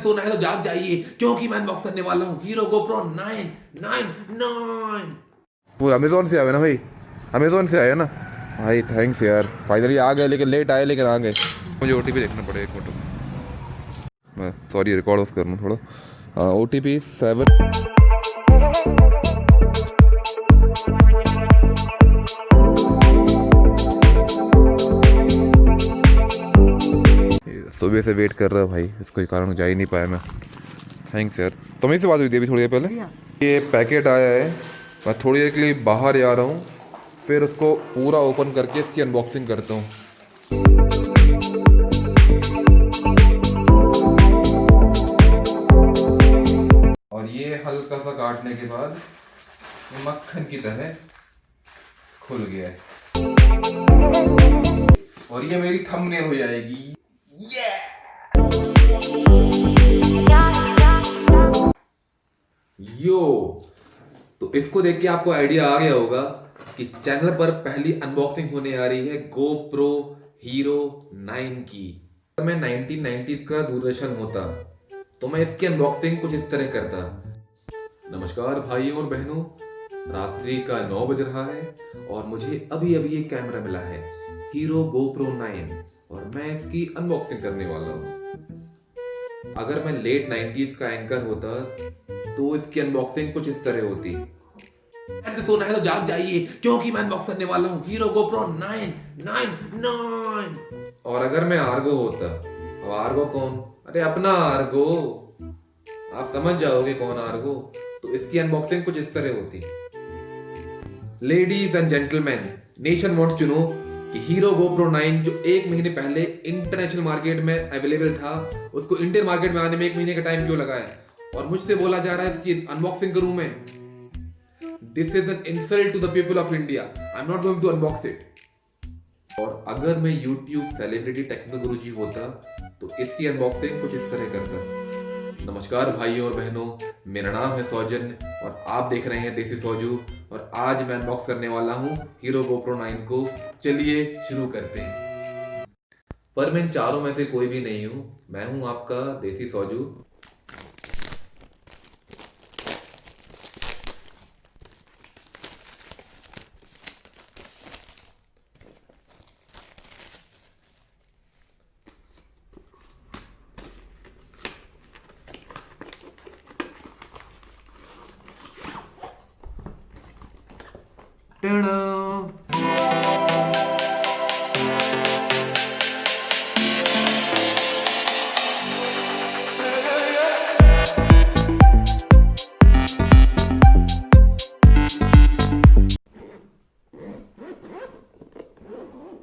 सोना है तो जाग जाइए क्योंकि मैं अनबॉक्स करने वाला हूँ हीरो गोप्रो 999। वो अमेजोन से आया ना भाई, अमेजोन से आया ना भाई। थैंक्स यार, फाइनली आ गए, लेकिन लेट आए लेकिन आ गए। मुझे ओटीपी देखना पड़ेगा, एक मिनट। मैं सॉरी रिकॉर्ड ऑफ करना थोड़ा। ओटीपी 7। सुबह से वेट कर रहा है भाई, इसको कारण जा ही नहीं पाया मैं। थैंक्स यार। तुम्हें से बात हुई थी अभी थोड़ी देर पहले। ये पैकेट आया है, मैं थोड़ी देर के लिए बाहर आ रहा हूँ, फिर उसको पूरा ओपन करके इसकी अनबॉक्सिंग करता हूँ। और ये हल्का सा काटने के बाद मक्खन की तरह खुल गया है, और ये मेरी थंबनेल हो जाएगी। यो, तो इसको देख के आपको आइडिया आ गया होगा कि चैनल पर पहली अनबॉक्सिंग होने आ रही है गोप्रो हीरो 9 की। अगर मैं 1990s का दूरदर्शन होता तो मैं इसकी अनबॉक्सिंग कुछ इस तरह करता। नमस्कार भाइयों और बहनों, रात्रि का 9 बज रहा है और मुझे अभी अभी ये कैमरा मिला है हीरो गोप्रो 9, और मैं इसकी अनबॉक्सिंग करने वाला हूँ। अगर मैं लेट 90s का एंकर होता तो इसकी अनबॉक्सिंग कुछ इस तरह होती। ऐसे सोना है तो जाग जाइए क्योंकि मैं अनबॉक्स करने वाला हूँ हीरो गोप्रो 999। और अगर मैं आर्गो होता, अब आर्गो कौन? अरे अपना आर्गो, आप समझ जाओगे कौन आर्गो। तो इसकी अनबॉक्सिंग कुछ इस तरह होती। Ladies and gentleman, nation wants to know कि हीरो गोप्रो 9 जो 1 महीने पहले इंटरनेशनल मार्केट में अवेलेबल था, उसको इंडियन मार्केट में आने में 1 महीने का टाइम क्यों लगा है? और मुझसे बोला जा रहा है इसकी अनबॉक्सिंग करूं मैं। This is an insult to the people of India. I am not going to unbox it. और अगर मैं यूट्यूब सेलिब्रिटी टेक्नो गुरुजी होता तो इसकी अनबॉक्सिंग कुछ इस तरह करता। नमस्कार भाइयों और बहनों, मेरा नाम है सौजन और आप देख रहे हैं देसी सौजू, और आज मैं अनबॉक्स करने वाला हूं हीरो गोप्रो 9 को। चलिए शुरू करते हैं। पर मैं इन चारों में से कोई भी नहीं हूं, मैं हूं आपका देसी सौजू। टेढ़ा।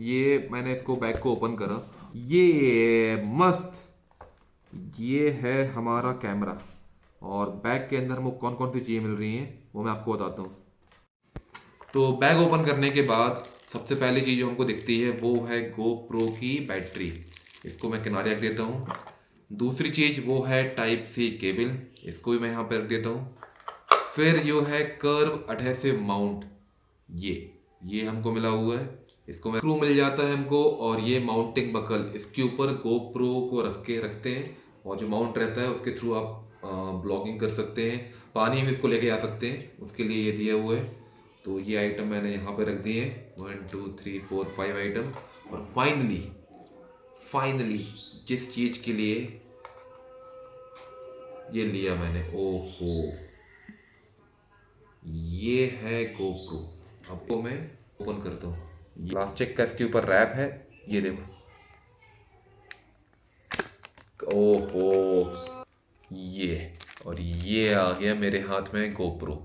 ये मैंने इसको बैग को ओपन करा, ये मस्त, ये है हमारा कैमरा। और बैग के अंदर हमको कौन कौन सी चीज़ें मिल रही हैं वो मैं आपको बताता हूँ। तो बैग ओपन करने के बाद सबसे पहली चीज़ जो हमको दिखती है वो है गोप्रो की बैटरी। इसको मैं किनारे रख देता हूँ। दूसरी चीज़ वो है टाइप सी केबल, इसको भी मैं यहाँ पे रख देता हूँ। फिर जो है कर्व एडहेसिव माउंट, ये हमको मिला हुआ है। इसको मैं स्क्रू मिल जाता है हमको, और ये माउंटिंग बकल इसके ऊपर गोप्रो को रख के रखते हैं, और जो माउंट रहता है उसके थ्रू आप ब्लॉगिंग कर सकते हैं, पानी में इसको लेके आ सकते हैं, उसके लिए ये दिया हुआ है। तो ये आइटम मैंने यहाँ पे रख दिए, 1 2 3 4 5 आइटम। और फाइनली जिस चीज़ के लिए ये लिया मैंने, ओहो, ये है गोप्रो। अब तो मैं ओपन करता हूँ। प्लास्टिक का इसके ऊपर रैप है, ये देखो, ओहो, ये, और ये आ गया मेरे हाथ में गोप्रो।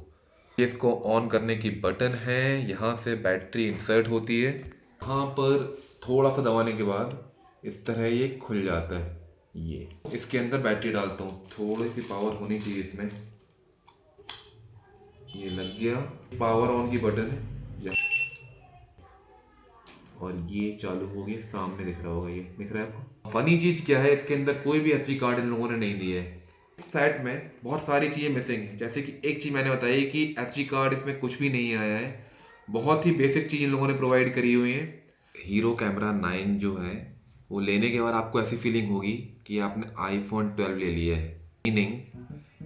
इसको ऑन करने की बटन है, यहाँ से बैटरी इंसर्ट होती है, यहाँ पर थोड़ा सा दबाने के बाद इस तरह ये खुल जाता है। ये इसके अंदर बैटरी डालता हूँ, थोड़ी सी पावर होनी चाहिए इसमें। ये लग गया, पावर ऑन की बटन है, और ये चालू हो गया, सामने दिख रहा होगा, ये दिख रहा है आपको। फनी चीज़ क्या है, इसके अंदर कोई भी एसडी कार्ड इन लोगों ने नहीं दिया है। सेट में बहुत सारी चीज़ें मिसिंग है, जैसे कि एक चीज़ मैंने बताई कि एसडी कार्ड इसमें कुछ भी नहीं आया है। बहुत ही बेसिक चीज़ इन लोगों ने प्रोवाइड करी हुई है। हीरो कैमरा 9 जो है वो लेने के बाद आपको ऐसी फीलिंग होगी कि आपने आईफोन 12 ले लिया है, मीनिंग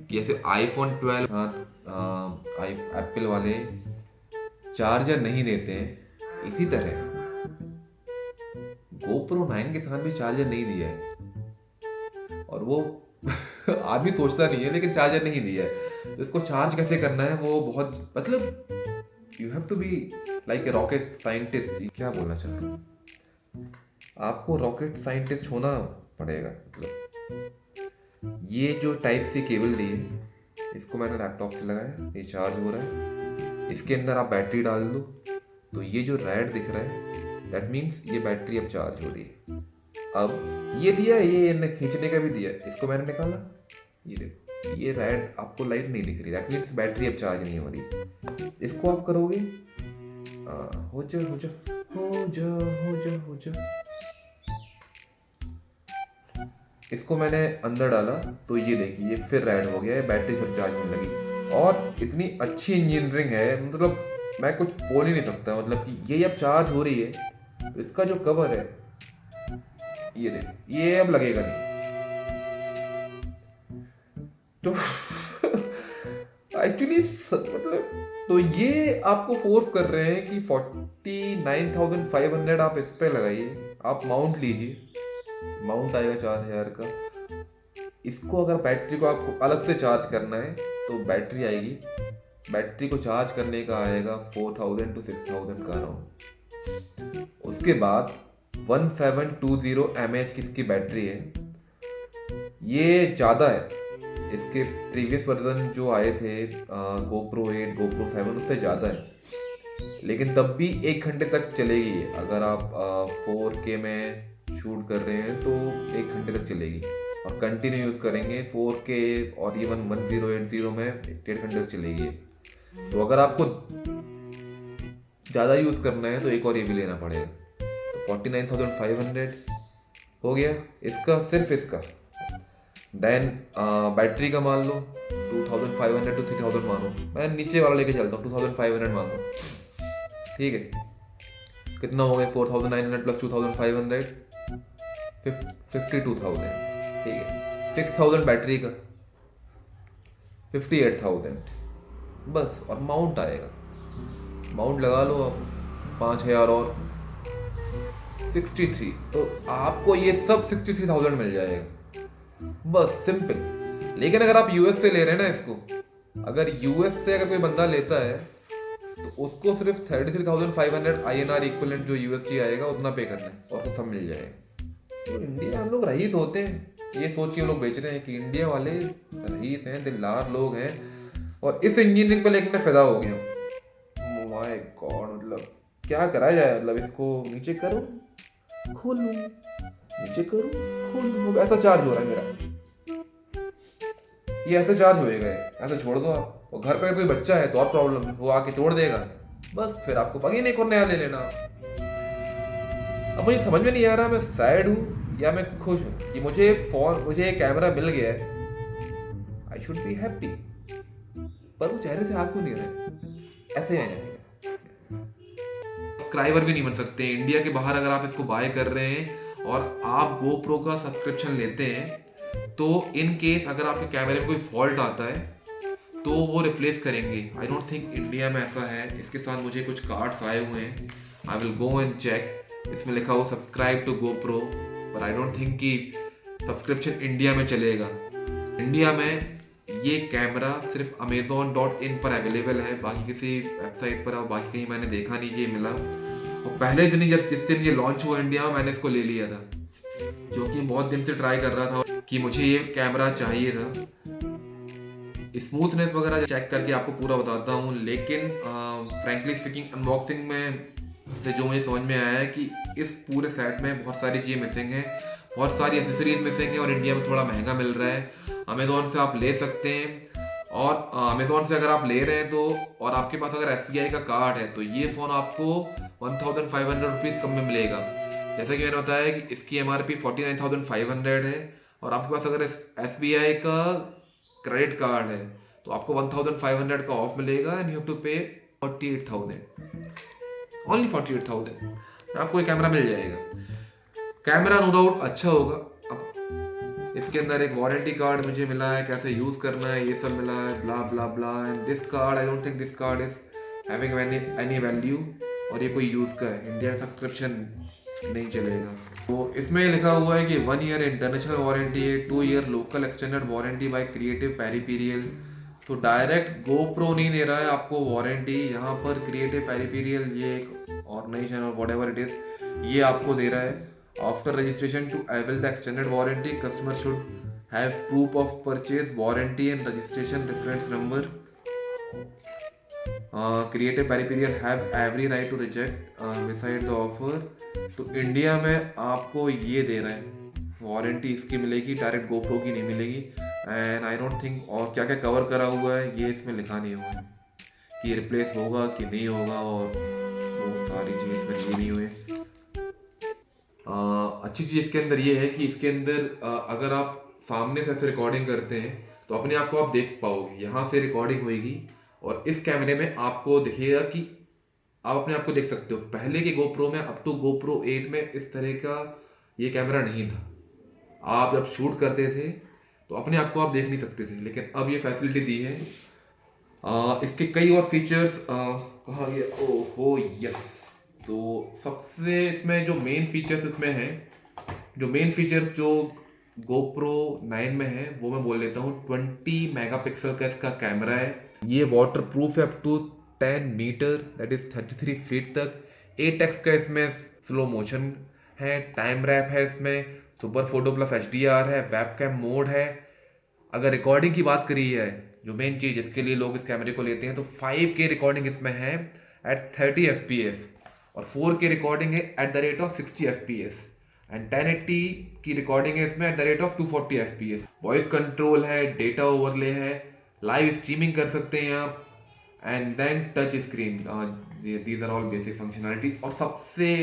कि ऐसे आईफोन 12 साथ एप्पल वाले चार्जर नहीं देते हैं, इसी तरह GoPro 9 के साथ भी चार्जर नहीं दिया है। और वो आदमी सोचता नहीं है लेकिन चार्जर नहीं दिया है। तो इसको चार्ज कैसे करना है वो बहुत, मतलब you have to be like a rocket scientist. क्या बोलना चाह रहा हूँ, आपको रॉकेट साइंटिस्ट होना पड़ेगा। मतलब ये जो टाइप सी केबल दी है, इसको मैंने लैपटॉप से लगाया, ये चार्ज हो रहा है। इसके अंदर आप बैटरी डाल दो तो ये जो रेड दिख रहा है दैट मीन्स ये बैटरी अब चार्ज हो रही है। अब ये दिया, ये खींचने का भी दिया, इसको मैंने निकाला, ये देखो ये रेड आपको लाइट नहीं दिख रही, दैट मीन्स बैटरी अब चार्ज नहीं हो रही। इसको आप करोगे हो जा हो जा हो जा हो जा हो जा। इसको मैंने अंदर डाला तो ये देखिए ये फिर रेड हो गया है, बैटरी फिर चार्ज होने लगी। और इतनी अच्छी इंजीनियरिंग है, मतलब मैं कुछ बोल ही नहीं सकता। मतलब कि ये अब चार्ज हो रही है तो इसका जो कवर है ये देखिए ये अब लगेगा नहीं। तो एक्चुअली मतलब तो ये आपको फोर्स कर रहे हैं कि 49,500 आप इस पे लगाइए, आप माउंट लीजिए, माउंट आएगा 4,000 का। इसको अगर बैटरी को आपको अलग से चार्ज करना है तो बैटरी आएगी, बैटरी को चार्ज करने का आएगा 4,000 to 6,000 का अराउंड। उसके बाद 1720 mAh की इसकी बैटरी है, ये ज़्यादा है। इसके प्रीवियस वर्जन जो आए थे GoPro 8, GoPro 7 उससे ज़्यादा है, लेकिन तब भी 1 घंटे तक चलेगी। अगर आप 4K में शूट कर रहे हैं तो 1 घंटे तक चलेगी, और कंटिन्यू यूज़ करेंगे 4K और इवन 1080 में 1.5 घंटे तक चलेगी। तो अगर आपको ज़्यादा यूज़ करना है तो एक और ये भी लेना पड़ेगा। तो 49,500 हो गया इसका, सिर्फ इसका। देन बैटरी का मान लो 2,500 to 3,000 मानो, मैं नीचे वाला लेके चलता हूँ, 2,500 मानो, ठीक है। कितना हो गया 4,900 प्लस 2,500 52,000, ठीक है। 6,000 बैटरी का, 58,000 बस। और माउंट आएगा, माउंट लगा लो आप 5,000 और 63, तो आपको ये सब 63,000 मिल जाएगा, बस सिंपल। लेकिन अगर आप यूएस से ले रहे हैं ना इसको, अगर यूएस से अगर कोई बंदा लेता है तो उसको सिर्फ 33,500 INR इक्विवेलेंट जो USD आएगा उतना पे करना है और तो सब मिल जाएगा। तो इंडिया हम लोग रईस होते हैं, ये सोचिए लोग बेच रहे हैं कि इंडिया वाले रईस हैं, दिलदार लोग हैं, और इस इंजीनियरिंग पे लेकर मैं फिदा हो गया हूँ। माय गॉड, मतलब क्या करा जाए। मतलब इसको नीचे करो खोल लूँ, नीचे करो खोल लूँ, ऐसा चार्ज हो रहा है मेरा। ये ऐसे चार्ज होएगा, ऐसे छोड़ दो आप, और घर पे कोई बच्चा है तो और प्रॉब्लम है, वो आके तोड़ देगा, बस फिर आपको पगी नहीं को नया ले लेना। अब मुझे समझ में नहीं आ रहा मैं सैड हूँ या मैं खुश हूँ कि मुझे कैमरा मिल गया है। आई शुड बी हैप्पी, पर वो चेहरे से आ क्यों नहीं रहे, ऐसे नहीं जाएगा। सब्सक्राइबर भी नहीं बन सकते इंडिया के बाहर। अगर आप इसको बाय कर रहे हैं और आप GoPro का सब्सक्रिप्शन लेते हैं तो इन केस अगर आपके कैमरे में कोई फॉल्ट आता है तो वो रिप्लेस करेंगे। आई डोंट थिंक इंडिया में ऐसा है। इसके साथ मुझे कुछ कार्ड्स आए हुए हैं, I will go and check. इसमें लिखा हो सब्सक्राइब टू GoPro, पर आई डोंट थिंक कि सब्सक्रिप्शन इंडिया में चलेगा। इंडिया में ये कैमरा सिर्फ amazon.in पर अवेलेबल है, बाकी किसी वेबसाइट पर और बाकी कहीं मैंने देखा नहीं कि ये मिला। और पहले दिन ही जिस दिन ये लॉन्च हुआ इंडिया में, मैंने इसको ले लिया था, जो कि बहुत दिन से ट्राई कर रहा था कि मुझे ये कैमरा चाहिए था। स्मूथनेस वगैरह चेक करके आपको पूरा बताता हूँ, लेकिन फ्रैंकली स्पीकिंग अनबॉक्सिंग में से जो मुझे समझ में आया है कि इस पूरे सेट में बहुत सारी चीज़ें मिसिंग हैं, बहुत सारी एसेसरीज मिसिंग है, और इंडिया में थोड़ा महंगा मिल रहा है। अमेज़ॉन से आप ले सकते हैं, और अमेज़ॉन से अगर आप ले रहे हैं तो, और आपके पास अगर SBI का कार्ड है तो ये फ़ोन आपको 1,500 रुपीज़ कम में मिलेगा। जैसा कि मैंने बताया कि इसकी MRP 49,500 है, और आपके पास अगर SBI का क्रेडिट कार्ड है तो आपको 1,500 का ऑफ मिलेगा, एंड यू हैव टू पे 48,000, ओनली 48,000 आपको ये कैमरा मिल जाएगा। कैमरा नो डाउट अच्छा होगा। अब इसके अंदर एक वारंटी कार्ड मुझे मिला है, कैसे यूज़ करना है ये सब मिला है, blah blah blah. And this card, I don't think this card is having any value, और ये कोई यूज़ का है, इंडिया में सब्सक्रिप्शन नहीं चलेगा। तो इसमें लिखा हुआ है कि 1 ईयर इंटरनेशनल वारंटी है, 2 year local extended warranty by Creative peripheral. तो डायरेक्ट गोप्रो नहीं दे रहा है आपको वारंटी, यहाँ पर क्रिएटिव पेरिपेरियल, ये एक ऑर्गेनाइजेशन और वट एवर इट इज़, ये आपको दे रहा है। After registration to avail the extended warranty, customer should have proof of purchase, warranty and registration reference number. Creative peripheral have every right to reject beside the offer. तो India में आपको ये दे रहे हैं, वारंटी इसकी मिलेगी, डायरेक्ट गोप्रो की नहीं मिलेगी। एंड आई डोंट थिंक और क्या क्या कवर करा हुआ है ये इसमें लिखा नहीं हुआ है कि रिप्लेस होगा कि नहीं होगा, और वो सारी चीज़ इसमें लिखी नहीं हुई है। अच्छी चीज़ इसके अंदर ये है कि इसके अंदर अगर आप सामने से ऐसे रिकॉर्डिंग करते हैं तो अपने आप को आप देख पाओगे, यहाँ से रिकॉर्डिंग होएगी और इस कैमरे में आपको दिखेगा कि आप अपने आप को देख सकते हो। पहले के गोप्रो में, अब तो गोप्रो 8 में इस तरह का ये कैमरा नहीं था। आप जब शूट करते थे तो अपने आप को आप देख नहीं सकते थे, लेकिन अब ये फैसिलिटी दी है। इसके कई और फीचर्स कहाँ गए, ओहो यस। तो सबसे इसमें जो मेन फीचर्स इसमें हैं, जो मेन फीचर्स जो GoPro 9 में है वो मैं बोल लेता हूँ। 20 मेगापिक्सल का इसका कैमरा है, ये वाटर प्रूफ है up to 10 metre, that is 33 feet तक। 8x का इसमें स्लो मोशन है, टाइम रैप है इसमें, सुपर फोटो प्लस HDR है, वेबकैम मोड है। अगर रिकॉर्डिंग की बात करी है, जो मेन चीज़ इसके लिए लोग इस कैमरे को लेते हैं, तो 5K रिकॉर्डिंग इसमें है एट 30 FPS, और 4K रिकॉर्डिंग है at the rate of 60 FPS, and 1080 की रिकॉर्डिंग है इसमें at the rate of 240 FPS। Voice control है, डेटा ओवरले है, लाइव स्ट्रीमिंग कर सकते हैं आप, and then touch screen. These are all basic functionality. और सबसे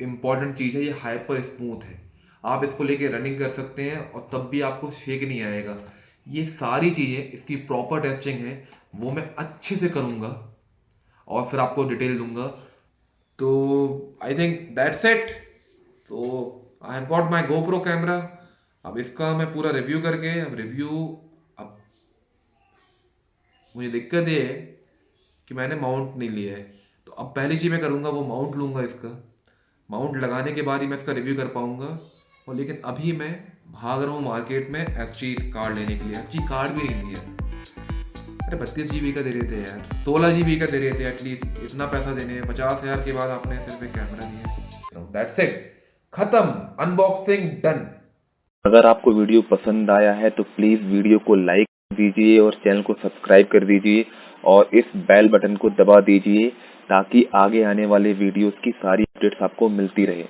इम्पॉर्टेंट चीज़ है, ये हाइपर स्मूथ है, आप इसको लेके रनिंग कर सकते हैं और तब भी आपको शेक नहीं आएगा। ये सारी चीज़ें, इसकी प्रॉपर टेस्टिंग है, वो मैं अच्छे से करूँगा और फिर आपको डिटेल दूंगा। तो आई थिंक दैट्स इट। तो I have got my GoPro camera. अब इसका मैं पूरा रिव्यू करके, अब मुझे दिक्कत ये है कि मैंने माउंट नहीं लिया है, तो अब पहली चीज़ मैं करूँगा वो माउंट लूँगा। इसका माउंट लगाने के बाद ही मैं इसका रिव्यू कर पाऊँगा। और लेकिन अभी मैं भाग रहा हूँ मार्केट में SD कार्ड लेने के लिए। SD कार्ड भी नहीं लिया। अरे 32 GB का दे रहे थे यार, 16 GB का दे रहे थे, एटलीस्ट इतना पैसा देने 50,000 के बाद आपने सिर्फ एक कैमरा दिया। दैट्स इट, खत्म, अनबॉक्सिंग डन। अगर आपको वीडियो पसंद आया है तो प्लीज़ वीडियो को लाइक दीजिए और चैनल को सब्सक्राइब कर दीजिए और इस बेल बटन को दबा दीजिए ताकि आगे आने वाले वीडियोस की सारी अपडेट्स आपको मिलती रहे।